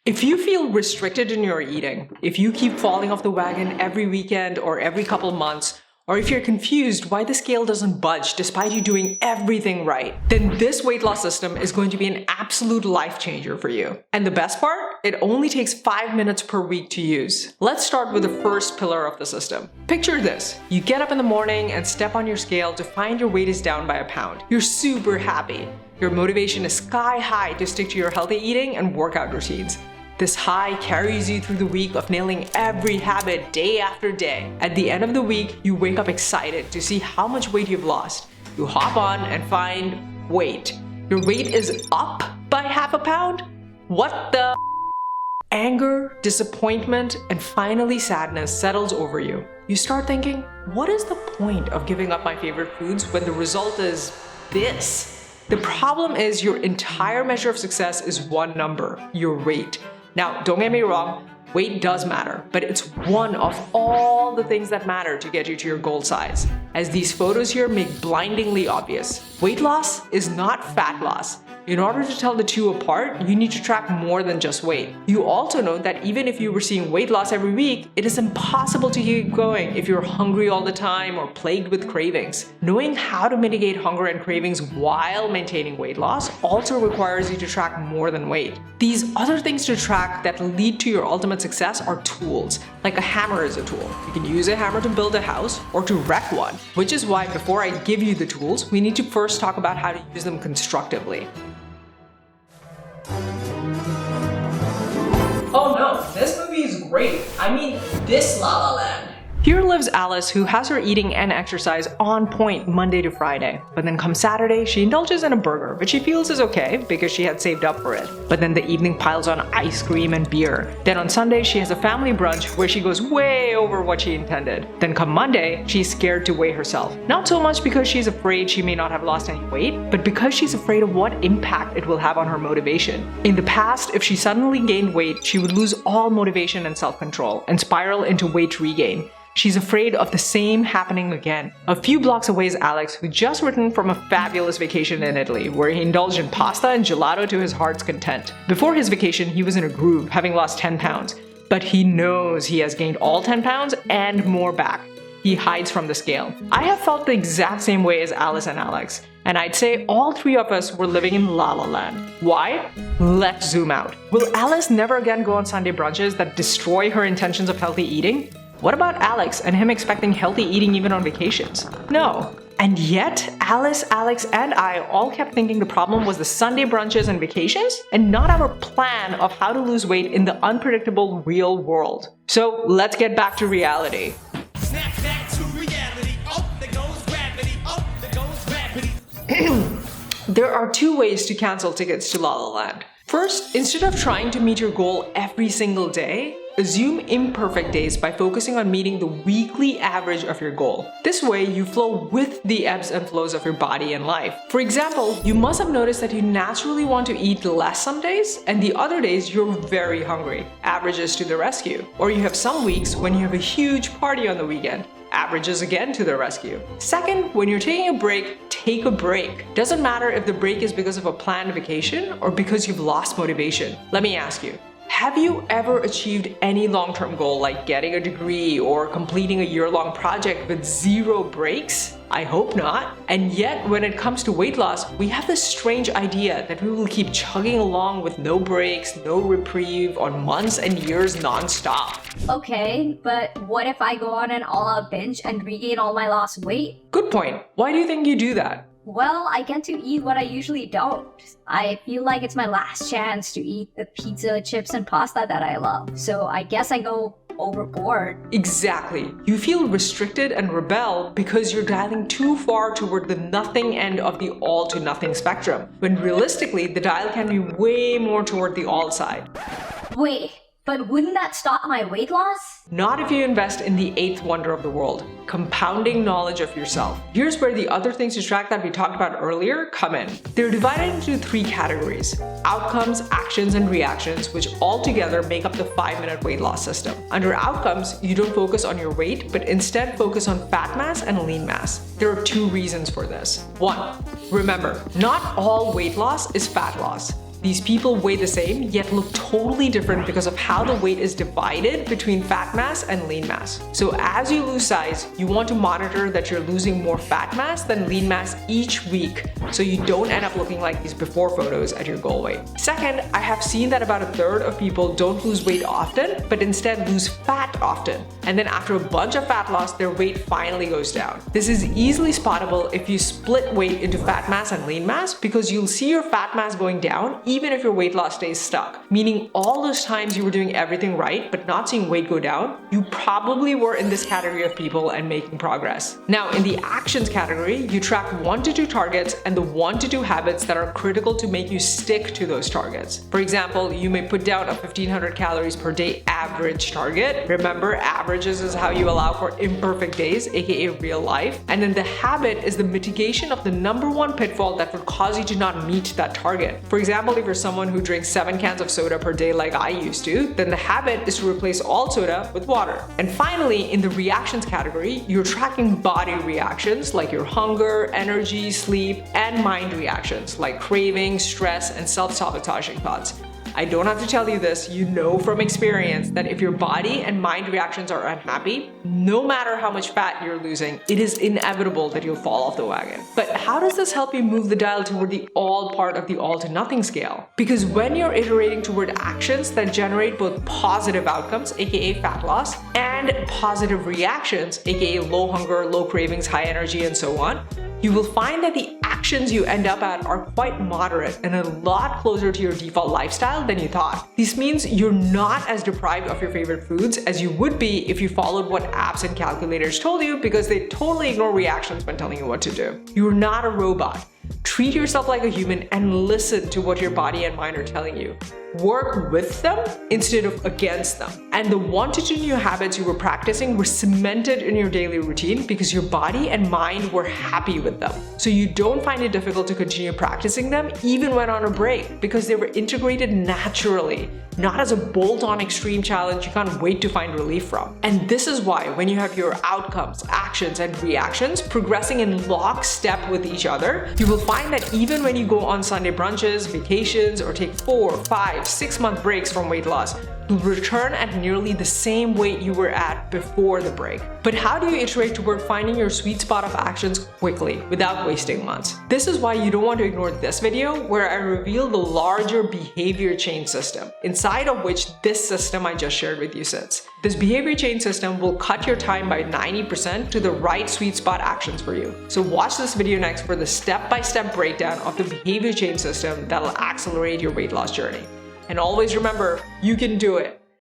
If you feel restricted in your eating, if you keep falling off the wagon every weekend or every couple months, or if you're confused why the scale doesn't budge despite you doing everything right, then this weight loss system is going to be an absolute life changer for you. And the best part? It only takes 5 minutes per week to use. Let's start with the first pillar of the system. Picture this. You get up in the morning and step on your scale to find your weight is down by a pound. You're super happy. Your motivation is sky high to stick to your healthy eating and workout routines. This high carries you through the week of nailing every habit day after day. At the end of the week, you wake up excited to see how much weight you've lost. You hop on and find, wait, your weight is up by half a pound? What the? Anger, disappointment, and finally sadness settles over you. You start thinking, what is the point of giving up my favorite foods when the result is this? The problem is your entire measure of success is one number, your weight. Now, don't get me wrong, weight does matter, but it's one of all the things that matter to get you to your goal size. As these photos here make blindingly obvious, weight loss is not fat loss. In order to tell the two apart, you need to track more than just weight. You also know that even if you were seeing weight loss every week, it is impossible to keep going if you're hungry all the time or plagued with cravings. Knowing how to mitigate hunger and cravings while maintaining weight loss also requires you to track more than weight. These other things to track that lead to your ultimate success are tools. Like a hammer is a tool. You can use a hammer to build a house or to wreck one, which is why before I give you the tools, we need to first talk about how to use them constructively. Oh no, this movie is great. I mean, this La La Land. Here lives Alice, who has her eating and exercise on point Monday to Friday. But then come Saturday, she indulges in a burger, which she feels is okay because she had saved up for it. But then the evening piles on ice cream and beer. Then on Sunday, she has a family brunch where she goes way over what she intended. Then come Monday, she's scared to weigh herself. Not so much because she's afraid she may not have lost any weight, but because she's afraid of what impact it will have on her motivation. In the past, if she suddenly gained weight, she would lose all motivation and self-control and spiral into weight regain. She's afraid of the same happening again. A few blocks away is Alex, who just returned from a fabulous vacation in Italy, where he indulged in pasta and gelato to his heart's content. Before his vacation, he was in a groove, having lost 10 pounds. But he knows he has gained all 10 pounds and more back. He hides from the scale. I have felt the exact same way as Alice and Alex. And I'd say all three of us were living in La La Land. Why? Let's zoom out. Will Alice never again go on Sunday brunches that destroy her intentions of healthy eating? What about Alex and him expecting healthy eating even on vacations? No. And yet, Alice, Alex, and I all kept thinking the problem was the Sunday brunches and vacations, and not our plan of how to lose weight in the unpredictable real world. So let's get back to reality. Snap back to reality. Oh, there goes gravity. Oh, there goes gravity. There are two ways to cancel tickets to La La Land. First, instead of trying to meet your goal every single day, assume imperfect days by focusing on meeting the weekly average of your goal. This way, you flow with the ebbs and flows of your body and life. For example, you must have noticed that you naturally want to eat less some days, and the other days you're very hungry. Averages to the rescue. Or you have some weeks when you have a huge party on the weekend. Averages again to the rescue. Second, when you're taking a break, take a break. Doesn't matter if the break is because of a planned vacation or because you've lost motivation. Let me ask you, have you ever achieved any long-term goal like getting a degree or completing a year-long project with zero breaks? I hope not. And yet, when it comes to weight loss, we have this strange idea that we will keep chugging along with no breaks, no reprieve, on months and years non-stop. Okay, but what if I go on an all-out binge and regain all my lost weight? Good point. Why do you think you do that? Well, I get to eat what I usually don't. I feel like it's my last chance to eat the pizza, chips, and pasta that I love. So I guess I go overboard. Exactly. You feel restricted and rebel because you're dialing too far toward the nothing end of the all to nothing spectrum, when realistically the dial can be way more toward the all side. Wait, but wouldn't that stop my weight loss? Not if you invest in the eighth wonder of the world, compounding knowledge of yourself. Here's where the other things to track that we talked about earlier come in. They're divided into three categories: outcomes, actions, and reactions, which all together make up the 5-minute weight loss system. Under outcomes, you don't focus on your weight, but instead focus on fat mass and lean mass. There are two reasons for this. One, remember, not all weight loss is fat loss. These people weigh the same, yet look totally different because of how the weight is divided between fat mass and lean mass. So as you lose size, you want to monitor that you're losing more fat mass than lean mass each week, so you don't end up looking like these before photos at your goal weight. Second, I have seen that about a third of people don't lose weight often, but instead lose fat often. And then after a bunch of fat loss, their weight finally goes down. This is easily spottable if you split weight into fat mass and lean mass, because you'll see your fat mass going down even if your weight loss stays stuck. Meaning all those times you were doing everything right but not seeing weight go down, you probably were in this category of people and making progress. Now in the actions category, you track 1 to 2 targets and the 1 to 2 habits that are critical to make you stick to those targets. For example, you may put down a 1500 calories per day average target. Remember, averages is how you allow for imperfect days, aka real life. And then the habit is the mitigation of the #1 pitfall that would cause you to not meet that target. For example, if you're someone who drinks 7 cans of soda per day like I used to, then the habit is to replace all soda with water. And finally, in the reactions category, you're tracking body reactions like your hunger, energy, sleep, and mind reactions like craving, stress, and self-sabotaging thoughts. I don't have to tell you this, you know from experience that if your body and mind reactions are unhappy, no matter how much fat you're losing, it is inevitable that you'll fall off the wagon. But how does this help you move the dial toward the all part of the all to nothing scale? Because when you're iterating toward actions that generate both positive outcomes, aka fat loss, and positive reactions, aka low hunger, low cravings, high energy, and so on, you will find that the actions you end up at are quite moderate and a lot closer to your default lifestyle than you thought. This means you're not as deprived of your favorite foods as you would be if you followed what apps and calculators told you, because they totally ignore reactions when telling you what to do. You're not a robot. Treat yourself like a human and listen to what your body and mind are telling you. Work with them instead of against them. And the 1 to 2 new habits you were practicing were cemented in your daily routine because your body and mind were happy with them. So you don't find it difficult to continue practicing them even when on a break, because they were integrated naturally, not as a bolt-on extreme challenge you can't wait to find relief from. And this is why when you have your outcomes, actions, and reactions progressing in lockstep with each other, you will find that even when you go on Sunday brunches, vacations, or take 4, 5, 6-month breaks from weight loss, you'll return at nearly the same weight you were at before the break. But how do you iterate toward finding your sweet spot of actions quickly without wasting months? This is why you don't want to ignore this video where I reveal the larger behavior chain system, inside of which this system I just shared with you sits. This behavior chain system will cut your time by 90% to the right sweet spot actions for you. So watch this video next for the step-by-step breakdown of the behavior chain system that'll accelerate your weight loss journey. And always remember, you can do it.